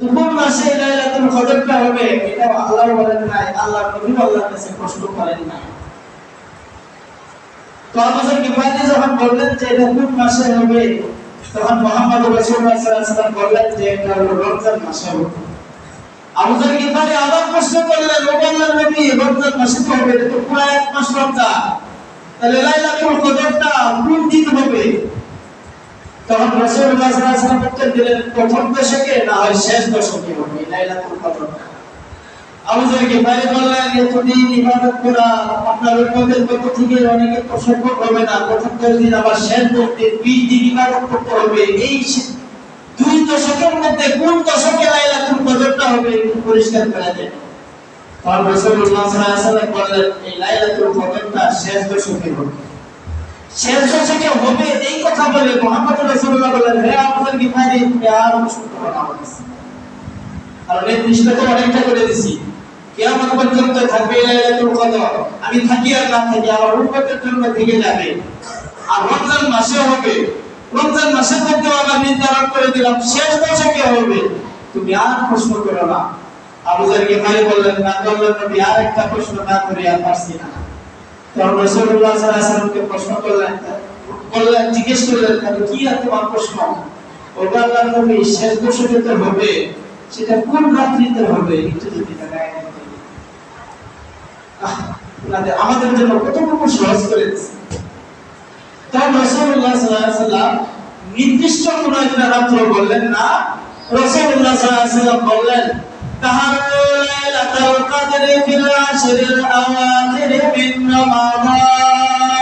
কোন মাসে লাইলাতুল কদরটা হবে এটা আল্লাহ বলেন নাই, আল্লাহ নবী আল্লাহর কাছে প্রশ্ন করেন নাই। তো আবু যর গিফারি যখন বললেন যে এটা কোন মাসে হবে, তখন মুহাম্মদ রাসূলুল্লাহ সাল্লাল্লাহু আলাইহি ওয়াসাল্লাম বললেন যে এটা হলো রমজান মাসে হবে। আবু যর গিফারি আবার প্রশ্ন করলেন, ও আল্লাহর নবী, রমজান মাসে তো হবে, এটা তো পুরো এক মাস রমজান, তাহলে লাইলাতুল কদরটা কোন দিন হবে? তখন রাসূলুল্লাহ সাল্লাল্লাহু আলাইহি ওয়াসাল্লাম উত্তর দিলেন, প্রথম দশকে না হয় শেষ দশকে হবে লাইলাতুল কদর। আবু যর গিফারি বললেন, এতদিন ইবাদত করা আপনার উম্মতের পক্ষ থেকে অনেকে তো সম্ভব হবে না, প্রথম 10 দিন আবার শেষ 10 দিন 20 দিন ইবাদত করতে হবে, এই দুই দশকের মধ্যে কোন দশকে লাইলাতুল কদরটা হবে একটু পরিষ্কার করে দেন। তখন রাসূলুল্লাহ সাল্লাল্লাহু আলাইহি ওয়াসাল্লাম বললেন, এই লাইলাতুল কদরটা শেষ দশকে হবে। শেষ দশকে হবে এই কথা বলে মুহাম্মদ রাসূলুল্লাহ বললেন, হে আবু যর গিফারি, তুমি আর শুনতে না বলেছি, কারণ এই দৃষ্টি তো অনেকটা করে দিছি, কিয়ামত পর্যন্ত থাকবে লাইলাতুল কদর, আমি থাকি আর না থাকি আমার উম্মতের জন্য থেকে যাবে। আর রমজান মাসে হবে, রমজান মাসের মধ্যে আমরা নির্ধারণ করে দিলাম শেষ দশকে হবে, তুমি আর প্রশ্ন করো না। আবু যর গিফারি বললেন, না আল্লাহর নবী, আর একটা প্রশ্ন না করে আর পারছি না। তখন রাসূলুল্লাহ সাল্লাল্লাহু আলাইহি ওয়াসাল্লামকে প্রশ্ন করলেন, জিজ্ঞেস করলেন, কি আর তোমার প্রশ্ন? ও আল্লাহর নবী, শেষ দশকে তো হবে, সেটা কোন রাত্রিতে হবে একটু যদি দেখায় আমাদের জন্য কতটুকু সহজ করে দিয়েছে। তখন রাসূলুল্লাহ সাল্লাল্লাহু আলাইহি ওয়াসাল্লাম নির্দিষ্ট কোন একটা রাত্র বললেন না, রাসূলুল্লাহ সাল্লাল্লাহু আলাইহি ওয়াসাল্লাম বললেন, তাহারু লাইলাতুল কদরি ফিল আশরিল আওয়াখির মিন রমাদান।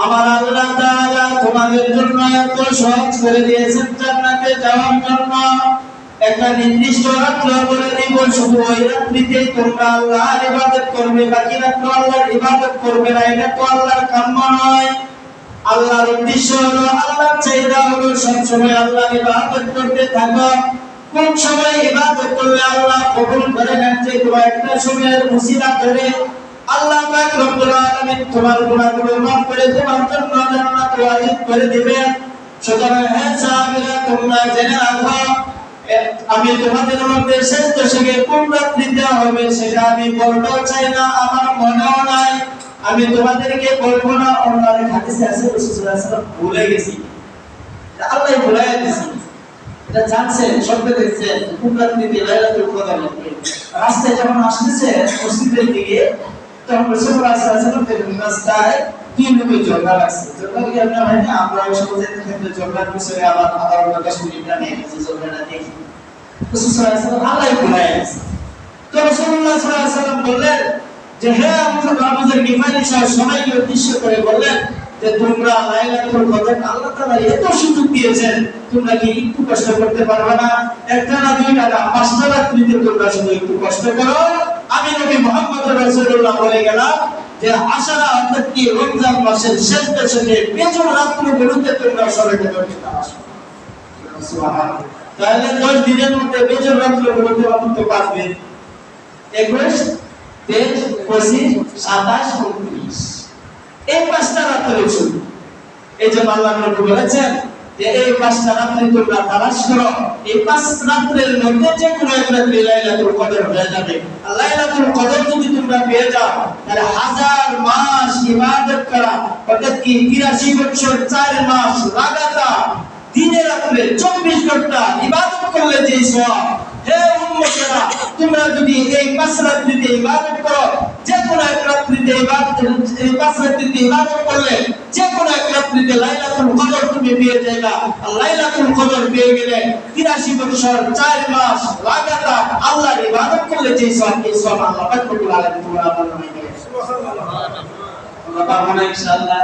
আমার আল্লাহ তাআলা তোমাদের জন্য এত সহজ করে দিয়েছেন জান্নাতে যাওয়ার জন্য, একটা নির্দিষ্ট রাত্র বলে দিব, শুধু ওই রাত্রিতে তোমরা আল্লাহর ইবাদত করবে, বাকি রাত্র আল্লাহর ইবাদত করবে না, এটা তো আল্লাহর কাম্য নয়। আল্লাহর উদ্দেশ্য হলো, আল্লাহর চাহিদা হলো সবসময় আল্লাহর ইবাদত করতে থাকো। কোন সময় ইবাদত করলে আল্লাহ কবুল করে নেন, যে কোনো একটা সময়ের মুসিলা ধরে আল্লাহ পাক রব্বুল আলামিন তোমার গুনাহগুলো মাফ করে তোমার জন্য জান্নাত ওয়াজিব করে দিবেন। সুতরাং হে সাহাবীরা, তোমরা জেনে রাখো, আমি তোমাদের মধ্যে শেষ দশকে কোন রাত্রিতে হবে সেটা আমি বলতেও চাই না, আমার মনেও নাই, আমি তোমাদেরকে বলবো না। অন্যান্য হাদিসে আছে রাসূলুল্লাহ সাল্লাল্লাহু আলাইহি ওয়াসাল্লাম ভুলে গেছি, আল্লাহ ভুলাই দিয়েছেন, এটা জানছেন, স্বপ্নে দেখছেন কোন রাত্রিতে লাইলাতুল কদর হবে। রাস্তায় যখন আসতেছে মসজিদের দিকে, তখন রাসূলুল্লাহ সাল্লাল্লাহু আলাইহি ওয়াসাল্লাম দেখেন রাস্তায় তিন লোকের ঝগড়া লাগছে। ঝগড়া কি আপনারা হয় না, আমরা ওই সময় দেখতে ঝগড়ার বিষয়ে আবার আধা ঘন্টা 10 মিনিট না নিয়ে গেছি ঝগড়াটা দেখি। রাসূলুল্লাহ সাল্লাল্লাহু আলাইহি ওয়াসাল্লাম আল্লাহ ভুলাই দিয়েছেন। তো রাসূলুল্লাহ সাল্লাল্লাহু আলাইহি ওয়াসাল্লাম বললেন যে, হে আবু যর গিফারি সাহেব, সবাইকে উদ্দেশ্য করে বললেন যে, তোমরা লাইলাতুল কদর আল্লাহ তাআলা এত সুযোগ দিয়েছেন, তোমরা কি একটু কষ্ট করতে পারবে না? একটা না দুইটা না, 5টা রাত্রিতে তোমরা শুধু একটু কষ্ট করো। আমি নবী মুহাম্মদ রাসূলুল্লাহ বলে গেলাম যে, আশারা অর্থাৎ কি রমজান মাসের শেষ দশকে বেজোড় রাত্রিগুলোতে তোমরা সবাইকে ধরতে আসো। সুবহানাল্লাহ। তাহলে 10 দিনের মধ্যে বেজোড় রাত্রিগুলোতে অন্তত 5 দিন, 21, 23, 25, 27, 29, এই 5টা রাত্রি শুধু। এই যে আল্লাহর নবী বলেছেন যে, এই 5টা রাত্রি তোমরা তালাশ করো, এই 5 রাত্রির মধ্যে যে কোনো এক রাত্রি লাইলাতুল কদর হয়ে যাবে। লাইলাতুল কদর যদি তোমরা পেয়ে যাও, তাহলে 1000 মাস ইবাদত করা, অর্থাৎ কি 83 বছর 4 মাস লাগাতার দিনে রাত্রে 24 ঘন্টা ইবাদত করলে যে সওয়াব, হে উম্মতেরা, তোমরা যদি এই 5 রাত্রিতে ইবাদত করো, যে কোনো এক রাত্রিতে ইবাদত, এই 5 রাত্রিতে ইবাদত করলে যে কোনো এক রাত্রিতে লাইলাতুল কদর তুমি পেয়ে যাবে। আর লাইলাতুল কদর পেয়ে গেলে 83 বছর 4 মাস লাগাতার আল্লাহর ইবাদত করলে যে সওয়াব, এই সওয়াব আল্লাহ পাক রব্বুল আলামিন তোমার আমল নামায় দেবে। সুবহানাল্লাহ। আল্লাহ পাক মানে ইনশাআল্লাহ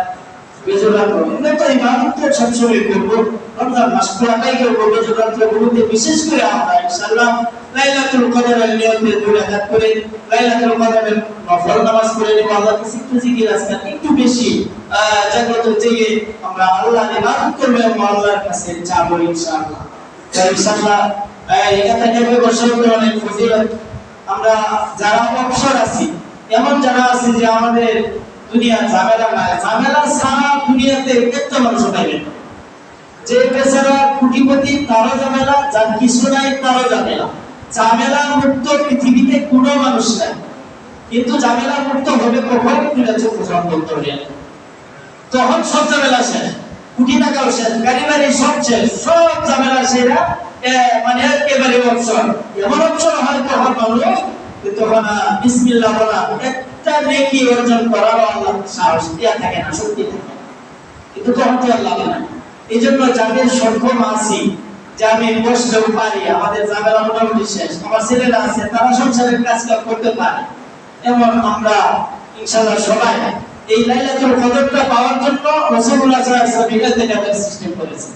বেজোড় রাত্র আমরা তো ইবাদত সবসময় করব, রমজান মাস পুরাটাই করব, বেজোড় রাত্রগুলোতে বিশেষ করে আমরা ইনশাআল্লাহ লাইলাতুল কদরের নিয়তে 2 রাকাত করে লাইলাতুল কদরের নফল নামাজ পড়ে নিব। আল্লাহর কাছে একটু জিকির আজকাল একটু বেশি জাগ্রত জেগে আমরা আল্লাহর ইবাদত করব এবং আল্লাহর কাছে চাইব ইনশাআল্লাহ। তাই ইনশাআল্লাহ এটা থেকে বছরে অনেক ফজিলত। আমরা যারা অবসর আছি, এমন যারা আছে যে আমাদের দুনিয়া ঝামেলা নাই, ঝামেলা ছাড়া দুনিয়াতে একটা মানুষ পাইবে, যে বেচারা কোটিপতি তারও ঝামেলা, যার কিছু নাই তারও ঝামেলা। ঝামেলা মুক্ত পৃথিবীতে কোনো মানুষ নাই, কিন্তু ঝামেলা মুক্ত হবে কখন? দুইটা চোখ বন্ধ হয়ে তখন সব ঝামেলা শেষ, কোটি টাকাও শেষ, গাড়ি বাড়ি সব শেষ, সব ঝামেলা সেরা মানে একেবারে অপশন। এমন অপশন হয় তখন মানুষ তখন বিসমিল্লাহ বলা, একটা নেকি অর্জন করার আল্লাহ সাহস দেয়া থাকে না, শক্তি থাকে না, কিন্তু তখন তো আল্লাহ না। এই জন্য যাদের সক্ষম আছি যে আমি বসলেও পারি, আমাদের ঝামেলা মোটামুটি শেষ, আমার ছেলেরা আছে তারা সংসারের কাজ করতে পারে, এমন আমরা ইনশাআল্লাহ সবাই এই লাইলাতুল কদরটা পাওয়ার জন্য রাসূলুল্লাহ সাল্লাল্লাহু আলাইহি ওয়াসাল্লাম ইতিকাফের সিস্টেম করেছেন।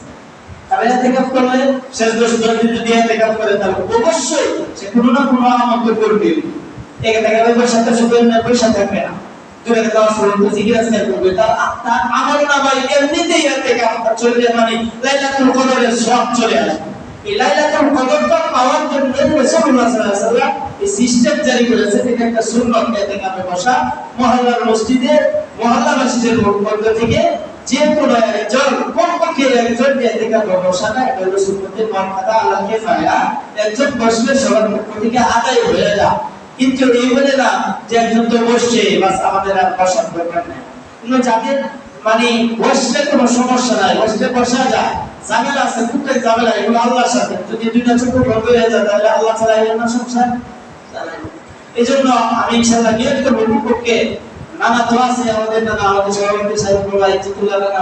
আর ইতিকাফ করলে শেষ 10 দিন যদি ইতিকাফ করে তাহলে অবশ্যই সে কোনো না কোনো আমল করবে। ইতিকাফের বসাতে শুধু না পয়সা থাকবে না, দূরে যাওয়া শুরু জিজ্ঞাসা করবে, তার আমল নামায় এমনিতেই ইতিকাফ চলে, মানে লাইলাতুল কদরের সব চলে আসবে। এই লাইলাতুল কদরটা পাওয়ার জন্য রাসূলুল্লাহ সাল্লাল্লাহু আলাইহি ওয়াসাল্লাম এই সিস্টেম জারি করেছেন। এটা একটা সুন্নাত, ইতিকাফে বসা। মহল্লার মসজিদে, মহল্লা মসজিদের মধ্য থেকে যে কোনো একজন, কমপক্ষে একজন ইতিকাফে বসাটা এটা হলো সুন্নতের মার্কাদা, আল্লাহকে ফায়া একজন বসলে সবার পক্ষ থেকে আদায় হয়ে যায়। কিন্তু এই বলে না যে একজন তো বসছে বাস আমাদের আর বসার দরকার নেই। কিন্তু যাদের মানে বসলে কোনো সমস্যা নাই, বসলে বসা যায়, ঝামেলা আছে খুবটাই ঝামেলা, এগুলো আল্লাহর সাথে। যদি দুইটা চোখ বন্ধ হয়ে যায় তাহলে আল্লাহ চালাইবেন না সংসার? চালাইবেন। এই জন্য আমি ইনশাআল্লাহ নিয়ত করবো পক্ষে নানা দোয়া আছে আমাদের, নানা আমাদের সভাপতি সাহেব ইজ্জতুল্লাহ নানা